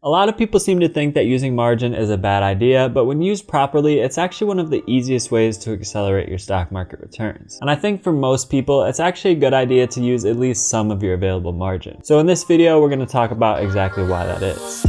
A lot of people seem to think that using margin is a bad idea, but when used properly, it's actually one of the easiest ways to accelerate your stock market returns. And I think for most people, it's actually a good idea to use at least some of your available margin. So in this video, we're going to talk about exactly why that is.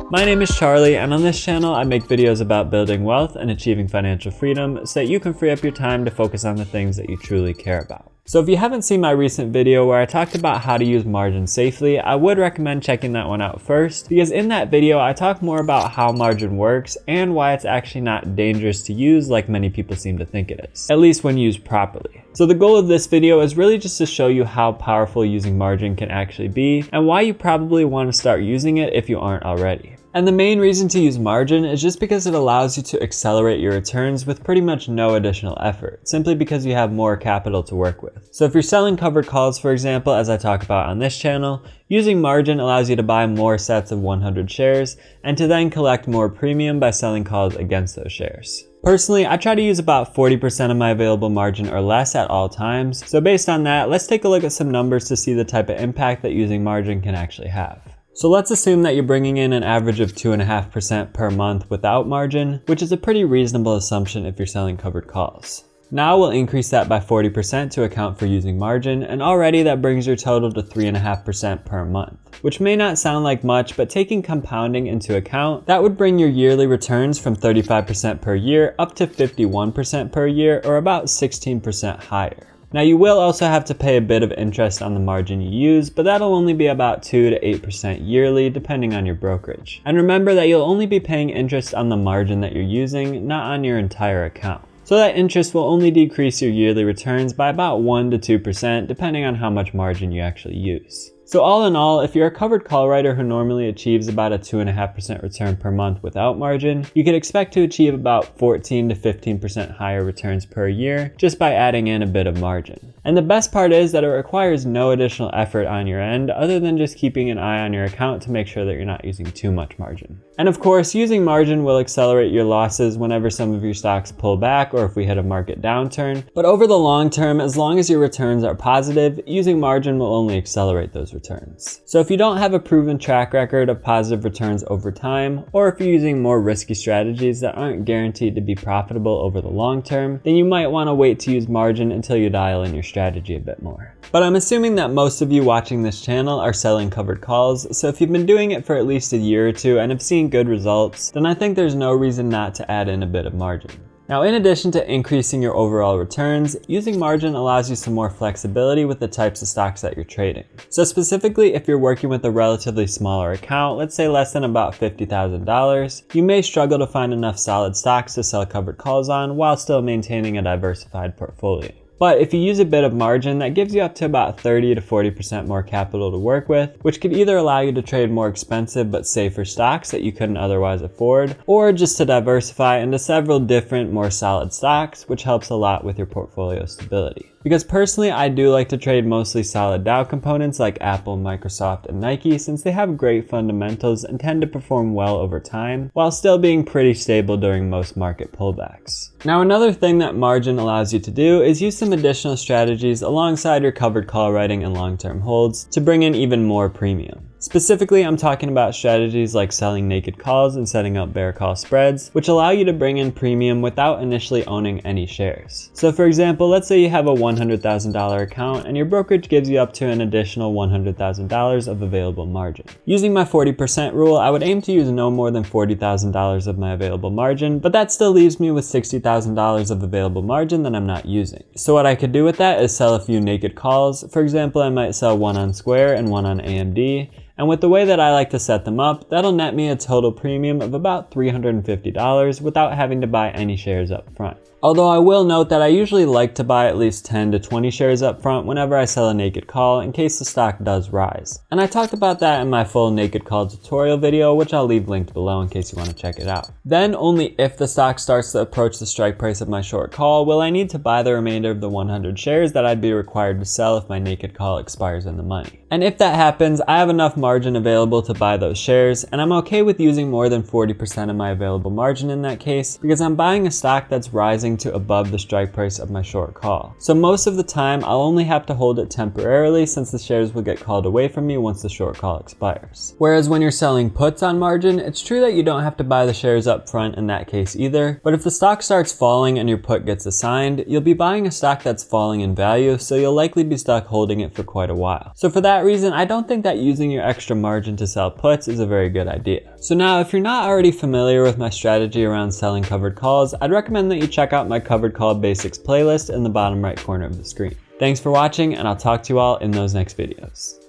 My name is Charlie, and on this channel, I make videos about building wealth and achieving financial freedom so that you can free up your time to focus on the things that you truly care about. So if you haven't seen my recent video where I talked about how to use margin safely, I would recommend checking that one out first, because in that video I talk more about how margin works and why it's actually not dangerous to use like many people seem to think it is, at least when used properly. So the goal of this video is really just to show you how powerful using margin can actually be and why you probably want to start using it if you aren't already. And the main reason to use margin is just because it allows you to accelerate your returns with pretty much no additional effort, simply because you have more capital to work with. So if you're selling covered calls, for example, as I talk about on this channel, using margin allows you to buy more sets of 100 shares and to then collect more premium by selling calls against those shares. Personally, I try to use about 40% of my available margin or less at all times. So based on that, let's take a look at some numbers to see the type of impact that using margin can actually have. So let's assume that you're bringing in an average of 2.5% per month without margin, which is a pretty reasonable assumption if you're selling covered calls. Now we'll increase that by 40% to account for using margin, and already that brings your total to 3.5% per month, which may not sound like much, but taking compounding into account, that would bring your yearly returns from 35% per year up to 51% per year, or about 16% higher. Now you will also have to pay a bit of interest on the margin you use, but that'll only be about 2 to 8% yearly depending on your brokerage. And remember that you'll only be paying interest on the margin that you're using, not on your entire account. So that interest will only decrease your yearly returns by about 1 to 2% depending on how much margin you actually use. So all in all, if you're a covered call writer who normally achieves about a 2.5% return per month without margin, you can expect to achieve about 14 to 15% higher returns per year just by adding in a bit of margin. And the best part is that it requires no additional effort on your end other than just keeping an eye on your account to make sure that you're not using too much margin. And of course, using margin will accelerate your losses whenever some of your stocks pull back or if we hit a market downturn. But over the long term, as long as your returns are positive, using margin will only accelerate those returns. So if you don't have a proven track record of positive returns over time, or if you're using more risky strategies that aren't guaranteed to be profitable over the long term, then you might want to wait to use margin until you dial in your strategy a bit more. But I'm assuming that most of you watching this channel are selling covered calls, so if you've been doing it for at least a year or two and have seen good results, then I think there's no reason not to add in a bit of margin. Now, in addition to increasing your overall returns, using margin allows you some more flexibility with the types of stocks that you're trading. So specifically, if you're working with a relatively smaller account, let's say less than about $50,000, you may struggle to find enough solid stocks to sell covered calls on while still maintaining a diversified portfolio. But if you use a bit of margin, that gives you up to about 30 to 40% more capital to work with, which could either allow you to trade more expensive but safer stocks that you couldn't otherwise afford, or just to diversify into several different, more solid stocks, which helps a lot with your portfolio stability. Because personally, I do like to trade mostly solid Dow components like Apple, Microsoft, and Nike, since they have great fundamentals and tend to perform well over time, while still being pretty stable during most market pullbacks. Now, another thing that margin allows you to do is use some additional strategies alongside your covered call writing and long-term holds to bring in even more premium. Specifically, I'm talking about strategies like selling naked calls and setting up bear call spreads, which allow you to bring in premium without initially owning any shares. So for example, let's say you have a $100,000 account and your brokerage gives you up to an additional $100,000 of available margin. Using my 40% rule, I would aim to use no more than $40,000 of my available margin, but that still leaves me with $60,000 of available margin that I'm not using. So what I could do with that is sell a few naked calls. For example, I might sell one on Square and one on AMD. And with the way that I like to set them up, that'll net me a total premium of about $350 without having to buy any shares up front. Although I will note that I usually like to buy at least 10 to 20 shares up front whenever I sell a naked call in case the stock does rise. And I talked about that in my full naked call tutorial video, which I'll leave linked below in case you want to check it out. Then only if the stock starts to approach the strike price of my short call will I need to buy the remainder of the 100 shares that I'd be required to sell if my naked call expires in the money. And if that happens, I have enough margin available to buy those shares, and I'm okay with using more than 40% of my available margin in that case because I'm buying a stock that's rising to above the strike price of my short call. So most of the time, I'll only have to hold it temporarily since the shares will get called away from me once the short call expires. Whereas when you're selling puts on margin, it's true that you don't have to buy the shares up front in that case either, but if the stock starts falling and your put gets assigned, you'll be buying a stock that's falling in value, so you'll likely be stuck holding it for quite a while. So for that reason, I don't think that using your extra margin to sell puts is a very good idea. So now, if you're not already familiar with my strategy around selling covered calls, I'd recommend that you check out my covered call basics playlist in the bottom right corner of the screen. Thanks for watching, and I'll talk to you all in those next videos.